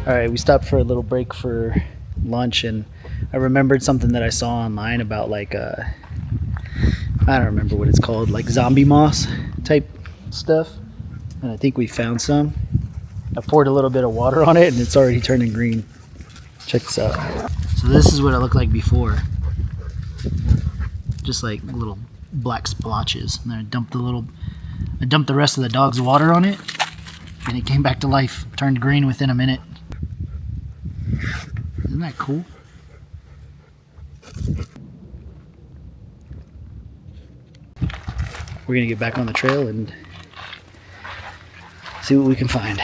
All right, we stopped for a little break for lunch, and I remembered something that I saw online about like I don't remember what it's called, like zombie moss type stuff, and I think we found some. I poured a little bit of water on it and it's already turning green. Check this out. So this is what it looked like before, just like little black splotches, and then I dumped the rest of the dog's water on it and it came back to life, turned green within a minute. Isn't that cool? We're gonna get back on the trail and see what we can find.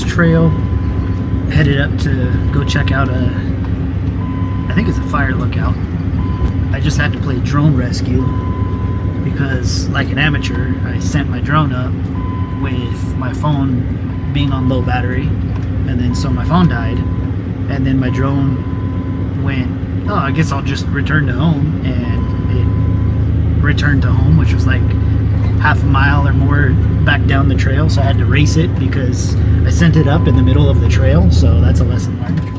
Trail, headed up to go check out I think it's a fire lookout. I just had to play drone rescue because, like an amateur, I sent my drone up with my phone being on low battery, and then so my phone died, and then my drone went, oh, I guess I'll just return to home, and it returned to home, which was like half a mile or more back down the trail, so I had to race it because I sent it up in the middle of the trail, so that's a lesson learned.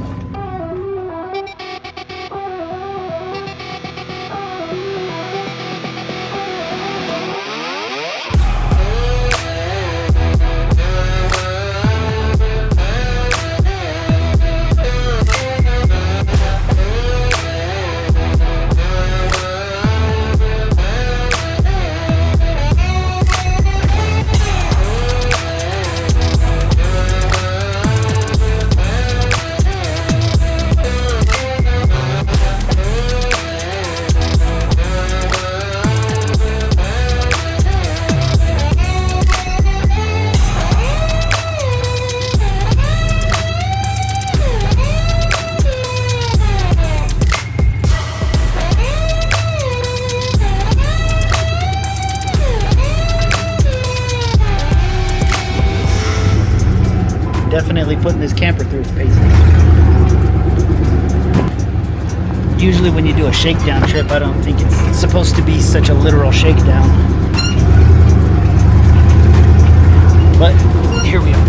Definitely putting this camper through its paces. Usually when you do a shakedown trip, I don't think it's supposed to be such a literal shakedown. But here we are.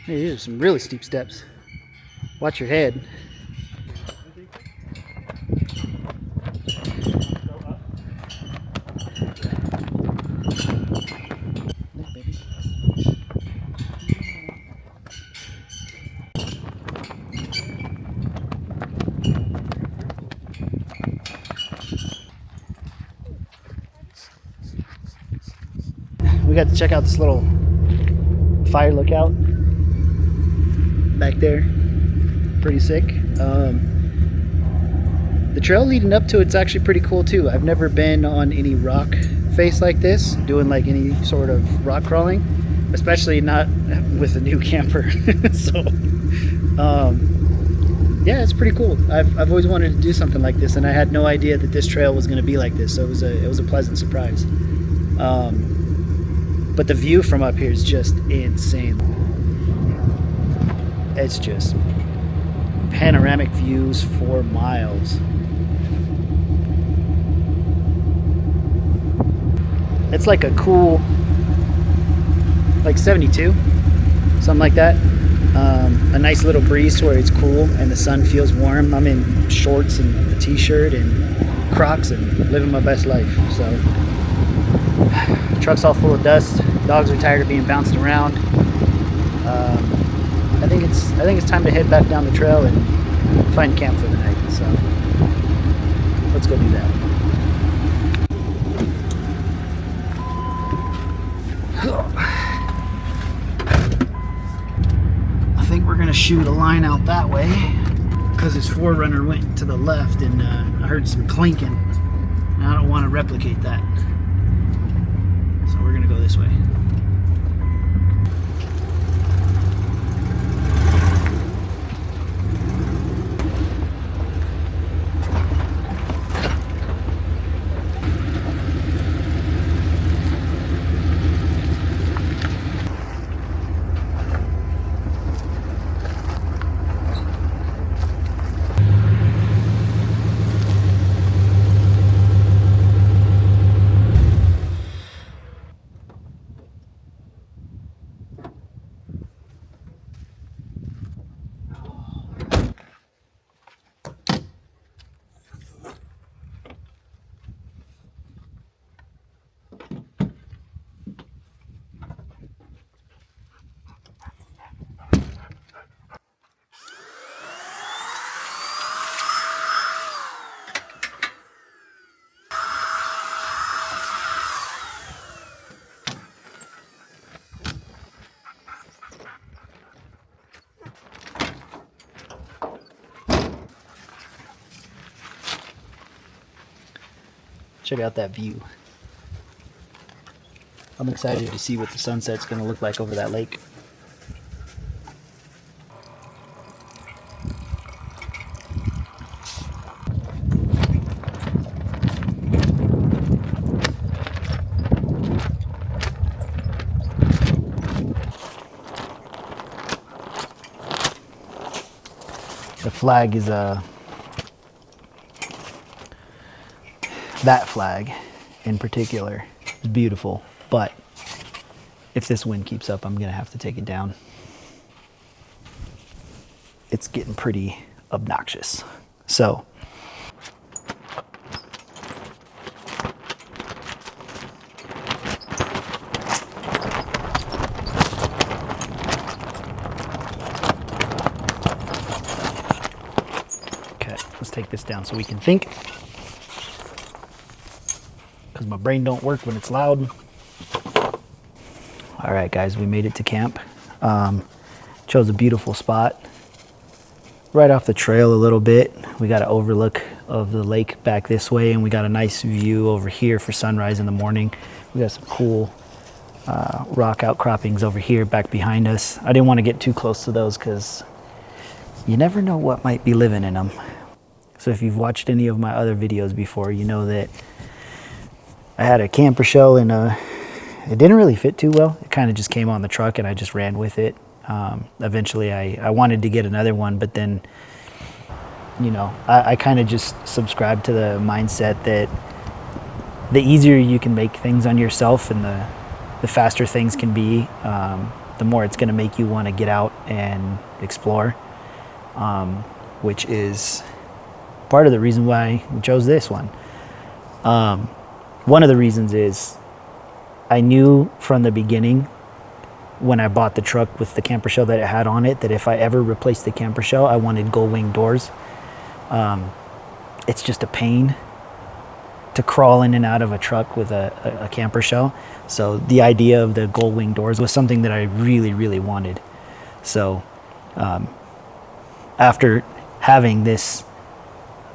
Hey, these are some really steep steps. Watch your head. We got to check out this little fire lookout back there. Pretty sick. The trail leading up to it's actually pretty cool too. I've never been on any rock face like this, doing like any sort of rock crawling, especially not with a new camper. So yeah, it's pretty cool. I've always wanted to do something like this, and I had no idea that this trail was going to be like this, so it was a pleasant surprise. But the view from up here is just insane. It's just panoramic views for miles. It's like a cool, like 72, something like that. A nice little breeze where it's cool and the sun feels warm. I'm in shorts and a t-shirt and Crocs and living my best life. So truck's all full of dust. Dogs are tired of being bounced around. I think it's time to head back down the trail and find camp for the night. So let's go do that. I think we're gonna shoot a line out that way because his forerunner went to the left, and I heard some clinking, and I don't want to replicate that. So we're gonna go this way. Check out that view. I'm excited to see what the sunset's going to look like over that lake. The flag is that flag in particular is beautiful, but if this wind keeps up, I'm gonna have to take it down. It's getting pretty obnoxious. So okay, let's take this down so we can think, because my brain don't work when it's loud. All right, guys, we made it to camp. Chose a beautiful spot right off the trail a little bit. We got an overlook of the lake back this way, and we got a nice view over here for sunrise in the morning. We got some cool rock outcroppings over here back behind us. I didn't want to get too close to those because you never know what might be living in them. So if you've watched any of my other videos before, you know that I had a camper shell and it didn't really fit too well. It kind of just came on the truck and I just ran with it. Eventually I wanted to get another one, but then, you know, I kind of just subscribed to the mindset that the easier you can make things on yourself and the faster things can be, the more it's going to make you want to get out and explore, which is part of the reason why we chose this one. One of the reasons is I knew from the beginning when I bought the truck with the camper shell that it had on it, that if I ever replaced the camper shell, I wanted gull wing doors. It's just a pain to crawl in and out of a truck with a camper shell. So the idea of the gull wing doors was something that I really, really wanted. So after having this,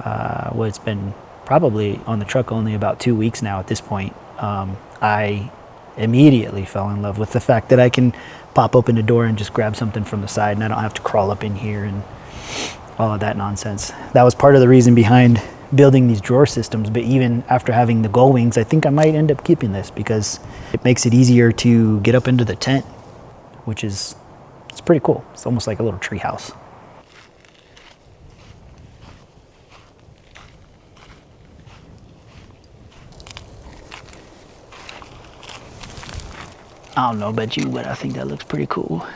well, it's been probably on the truck only about 2 weeks now at this point, I immediately fell in love with the fact that I can pop open the door and just grab something from the side, and I don't have to crawl up in here and all of that nonsense. That was part of the reason behind building these drawer systems. But even after having the gull wings, I think I might end up keeping this because it makes it easier to get up into the tent, which is, it's pretty cool. It's almost like a little tree house. I don't know about you, but I think that looks pretty cool.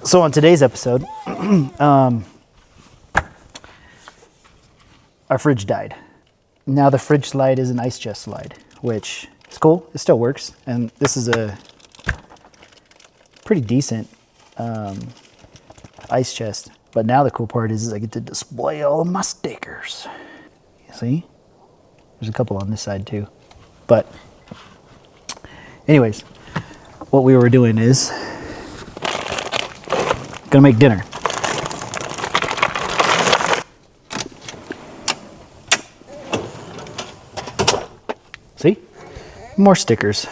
So on today's episode, our fridge died. Now the fridge slide is an ice chest slide, which is cool. It still works. And this is a pretty decent ice chest. But now the cool part is I get to display all of my stickers. You see? There's a couple on this side too. But anyways, what we were doing is gonna make dinner. See? More stickers.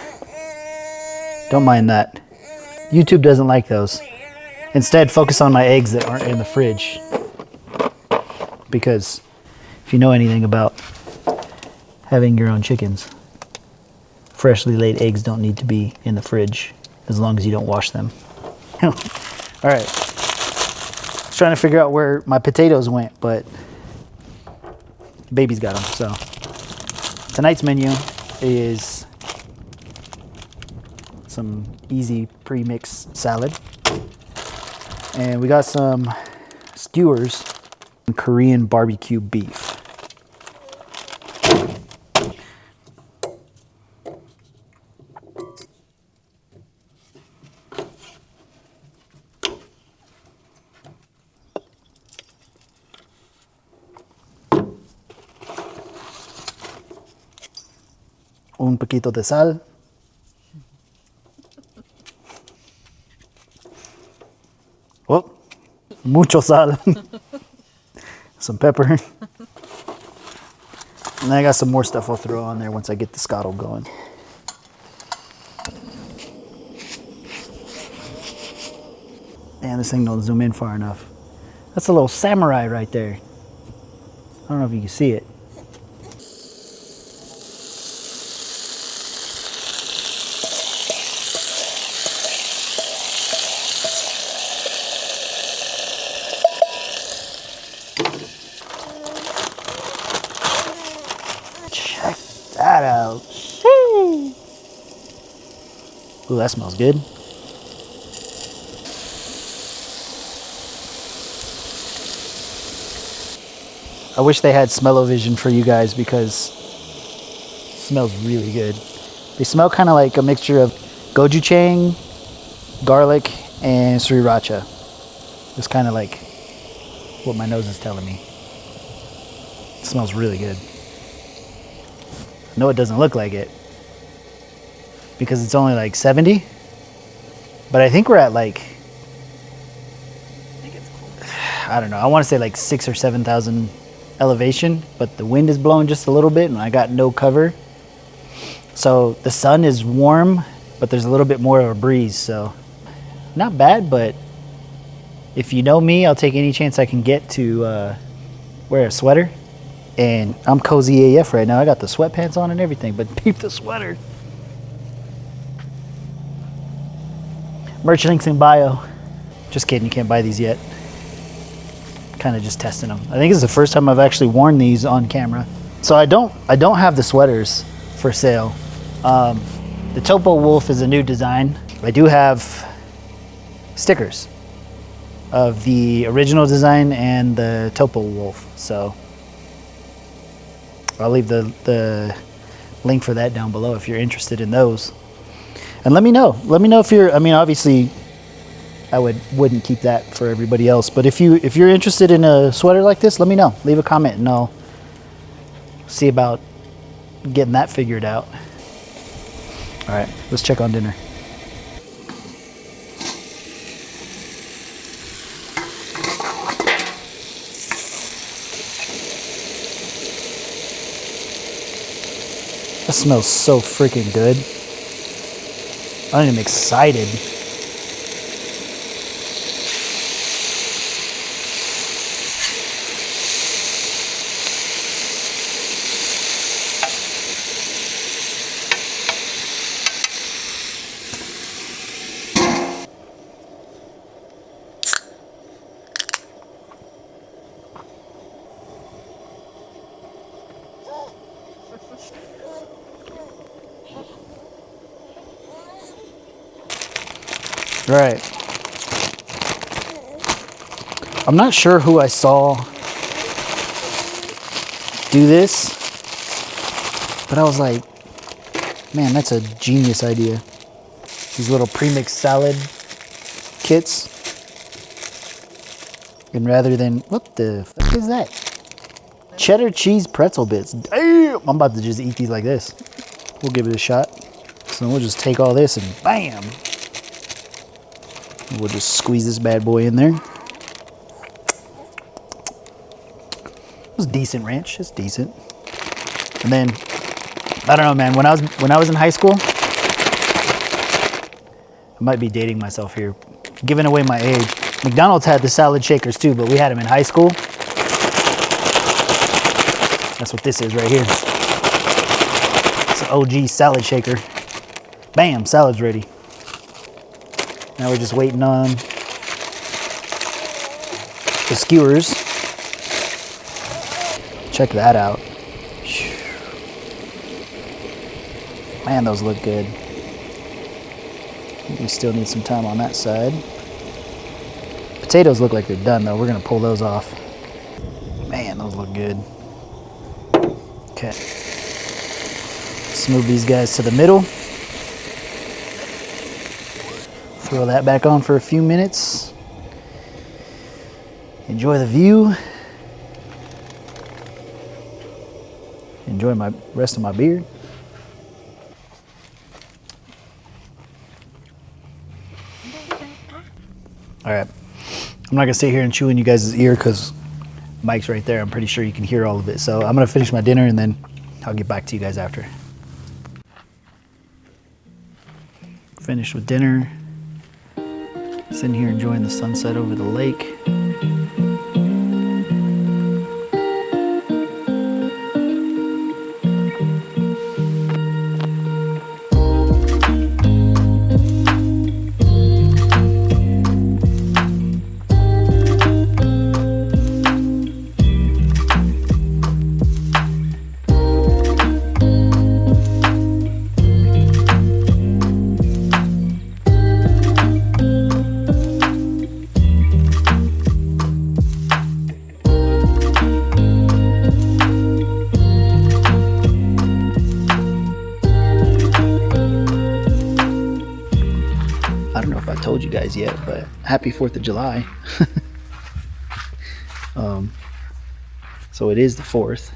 Don't mind that. YouTube doesn't like those. Instead, focus on my eggs that aren't in the fridge. Because if you know anything about having your own chickens, freshly laid eggs don't need to be in the fridge as long as you don't wash them. All right. Trying to figure out where my potatoes went, but the baby's got them. So tonight's menu is some easy pre-mix salad, and we got some skewers and Korean barbecue beef. Un poquito de sal. Oh, mucho sal. Some pepper. And then I got some more stuff I'll throw on there once I get the scuttle going. Man, this thing don't zoom in far enough. That's a little samurai right there. I don't know if you can see it. Check that out. Ooh, that smells good. I wish they had smell-o-vision for you guys because it smells really good. They smell kind of like a mixture of gochujang, garlic, and sriracha. It's kind of like what my nose is telling me. It smells really good. No, it doesn't look like it because it's only like 70, but I think we're at like, I don't know, I want to say like 6,000 or 7,000 elevation, but the wind is blowing just a little bit and I got no cover. So the sun is warm, but there's a little bit more of a breeze, so not bad. But if you know me, I'll take any chance I can get to wear a sweater. And I'm cozy AF right now. I got the sweatpants on and everything, but peep the sweater. Merch links in bio. Just kidding, you can't buy these yet. Kind of just testing them. I think it's the first time I've actually worn these on camera. So I don't have the sweaters for sale. The Topo Wolf is a new design. I do have stickers of the original design and the Topo Wolf. So I'll leave the link for that down below if you're interested in those. And let me know. Let me know if you're, I mean, obviously I wouldn't keep that for everybody else, but if you're interested in a sweater like this, let me know. Leave a comment and I'll see about getting that figured out. All right, let's check on dinner. That smells so freaking good. I am excited. Right. I'm not sure who I saw do this, but I was like, man, that's a genius idea. These little premixed salad kits. And rather than, what the fuck is that? Cheddar cheese pretzel bits. Damn! I'm about to just eat these like this. We'll give it a shot. So we'll just take all this and bam! We'll just squeeze this bad boy in there. It was decent ranch. It's decent. And then, I don't know, man. When I was in high school, I might be dating myself here, giving away my age. McDonald's had the salad shakers too, but we had them in high school. That's what this is right here. It's an OG salad shaker. Bam, salad's ready. Now we're just waiting on the skewers. Check that out. Man, those look good. We still need some time on that side. Potatoes look like they're done though. We're gonna pull those off. Man, those look good. Okay. Let's move these guys to the middle. Throw that back on for a few minutes. Enjoy the view. Enjoy my rest of my beer. All right. I'm not gonna sit here and chew in you guys' ear because Mike's right there. I'm pretty sure you can hear all of it. So I'm gonna finish my dinner and then I'll get back to you guys after. Finished with dinner. Sitting here enjoying the sunset over the lake. I don't know if I told you guys yet, but happy 4th of July. So it is the 4th,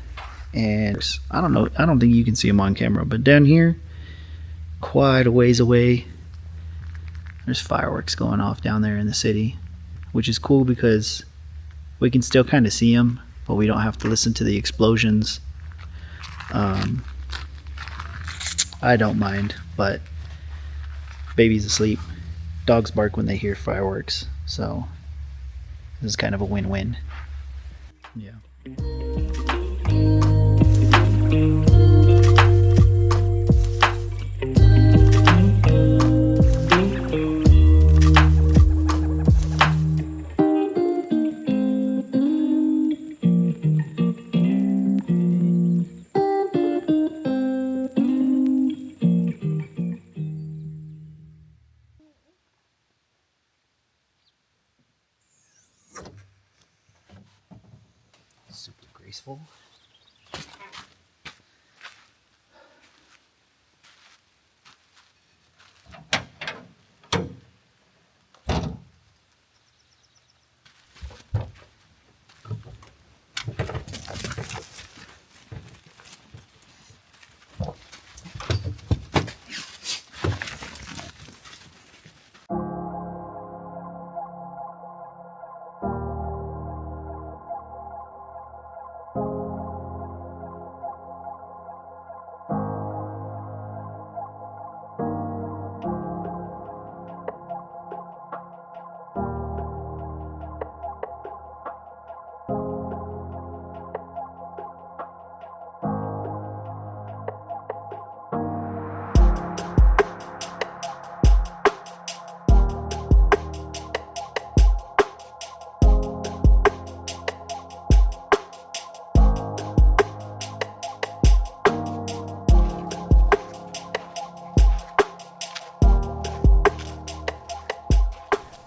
and I don't know, I don't think you can see them on camera, but down here, quite a ways away, there's fireworks going off down there in the city, which is cool because we can still kind of see them, but we don't have to listen to the explosions. I don't mind, but baby's asleep. Dogs bark when they hear fireworks, so this is kind of a win-win. Yeah. Super graceful.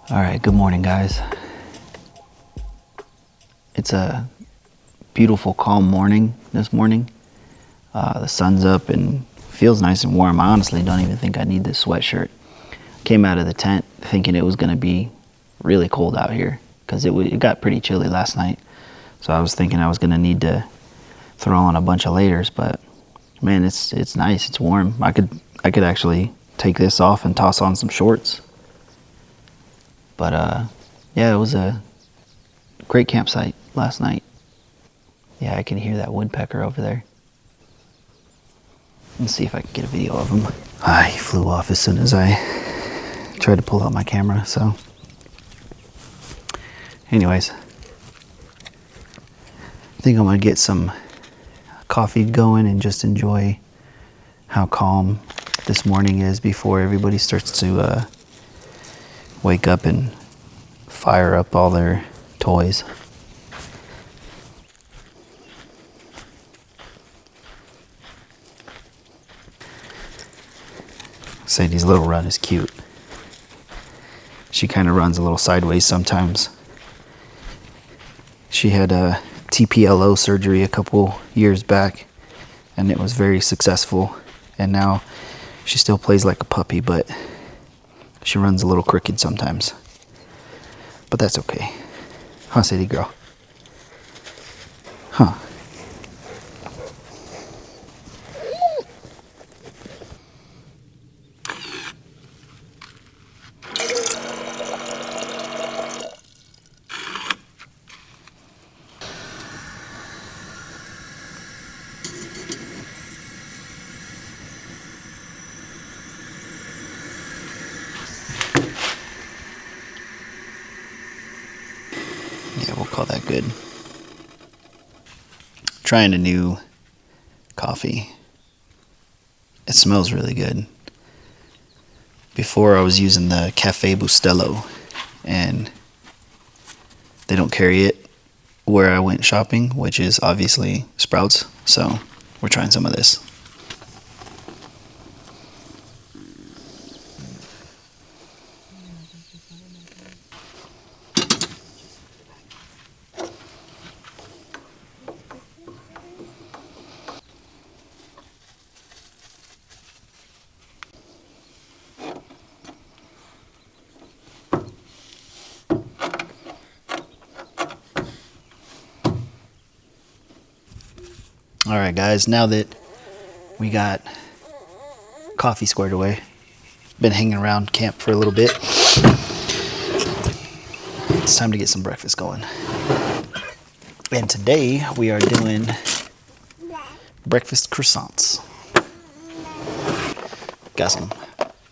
All right, good morning, guys. It's a beautiful, calm morning this morning. The sun's up and feels nice and warm. I honestly don't even think I need this sweatshirt. Came out of the tent thinking it was gonna be really cold out here because it got pretty chilly last night. So I was thinking I was gonna need to throw on a bunch of layers, but man, it's nice, it's warm. I could actually take this off and toss on some shorts. But yeah, it was a great campsite last night. Yeah, I can hear that woodpecker over there. Let's see if I can get a video of him. He flew off as soon as I tried to pull out my camera, so. Anyways, I think I'm gonna get some coffee going and just enjoy how calm this morning is before everybody starts to wake up and fire up all their toys. Sadie's little run is cute. She kind of runs a little sideways sometimes. She had a TPLO surgery a couple years back, and it was very successful. And now she still plays like a puppy, but she runs a little crooked sometimes. But that's okay. Huh, Sadie girl? Huh. Yeah, we'll call that good. Trying a new coffee. It smells really good. Before I was using the Cafe Bustelo, and they don't carry it where I went shopping, which is obviously Sprouts, so we're trying some of this. All right, guys, now that we got coffee squared away, been hanging around camp for a little bit, it's time to get some breakfast going. And today we are doing breakfast croissants. Got some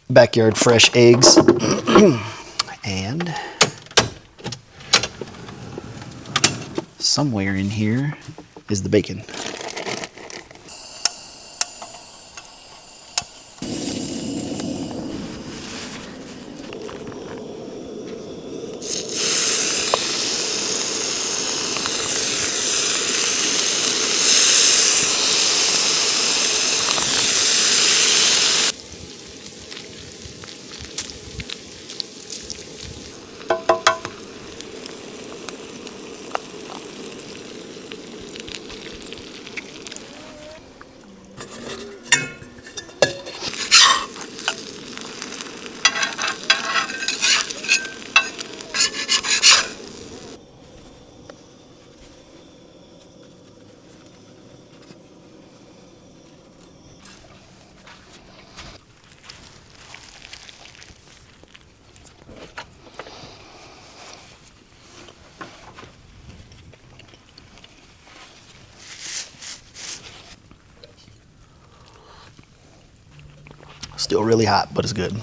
backyard fresh eggs and somewhere in here is the bacon. Still really hot, but it's good.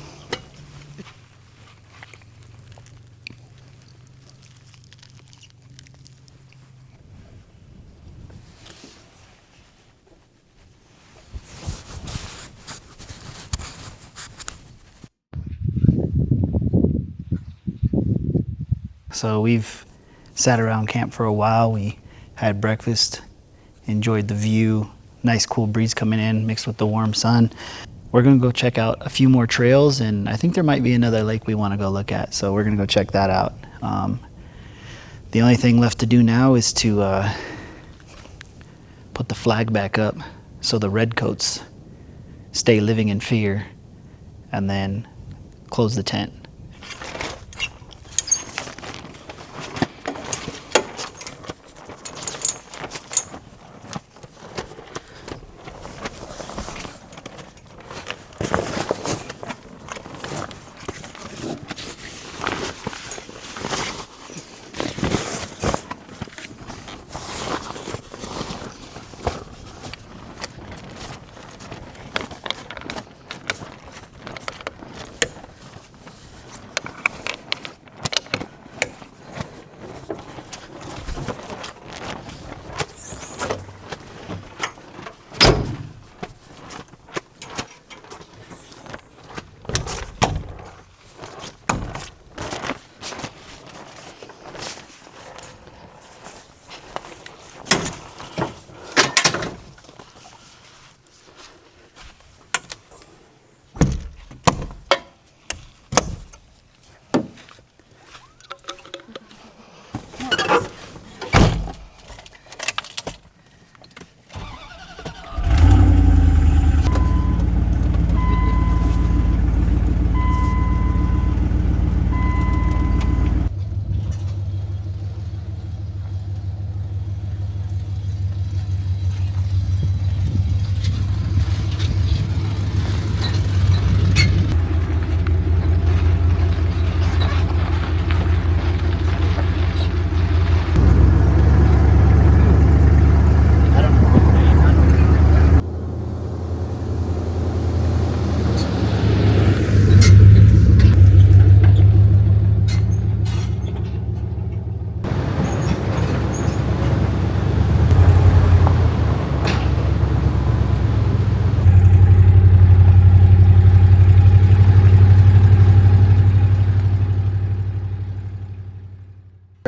So we've sat around camp for a while. We had breakfast, enjoyed the view, nice cool breeze coming in mixed with the warm sun. we're gonna go check out a few more trails, and I think there might be another lake we want to go look at, so we're gonna go check that out. The only thing left to do now is to put the flag back up so the redcoats stay living in fear, and then close the tent.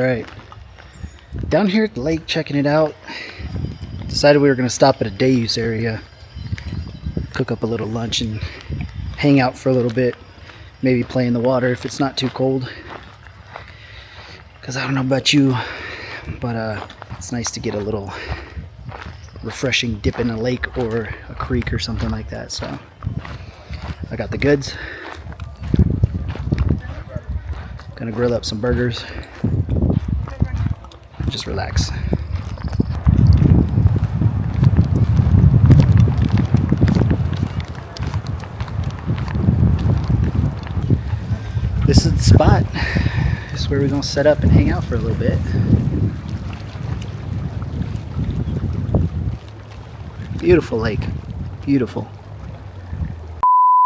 Alright, down here at the lake checking it out. Decided we were going to stop at a day use area, cook up a little lunch and hang out for a little bit, maybe play in the water if it's not too cold, because I don't know about you, but it's nice to get a little refreshing dip in a lake or a creek or something like that. So I got the goods, gonna grill up some burgers, just relax. This is the spot. This is where we're gonna set up and hang out for a little bit. Beautiful lake, beautiful.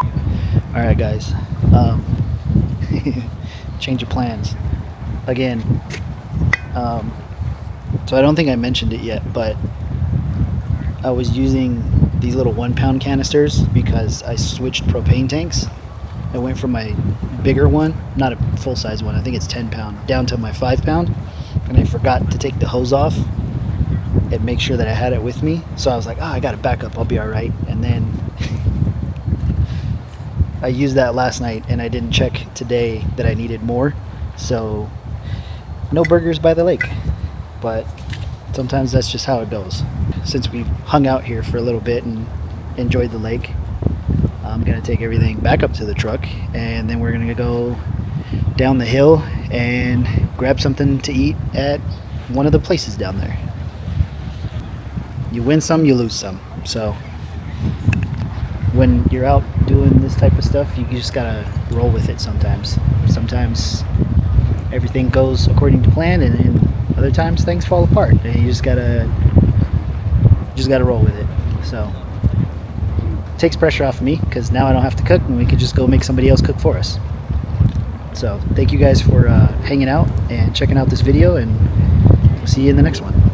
All right, guys. Change of plans again. So I don't think I mentioned it yet, but I was using these little 1 pound canisters because I switched propane tanks. I went from my bigger one, not a full size one, I think it's 10 pound, down to my 5 pound, and I forgot to take the hose off and make sure that I had it with me. So I was like, oh, I got a backup, I'll be all right. And then I used that last night and I didn't check today that I needed more. So no burgers by the lake, but sometimes that's just how it goes. Since we hung out here for a little bit and enjoyed the lake, I'm gonna take everything back up to the truck, and then we're gonna go down the hill and grab something to eat at one of the places down there. You win some, you lose some. So when you're out doing this type of stuff, you just gotta roll with it sometimes. Sometimes everything goes according to plan, and other times things fall apart, and you just gotta roll with it. So it takes pressure off of me, because now I don't have to cook and we could just go make somebody else cook for us. So thank you guys for hanging out and checking out this video, and we'll see you in the next one.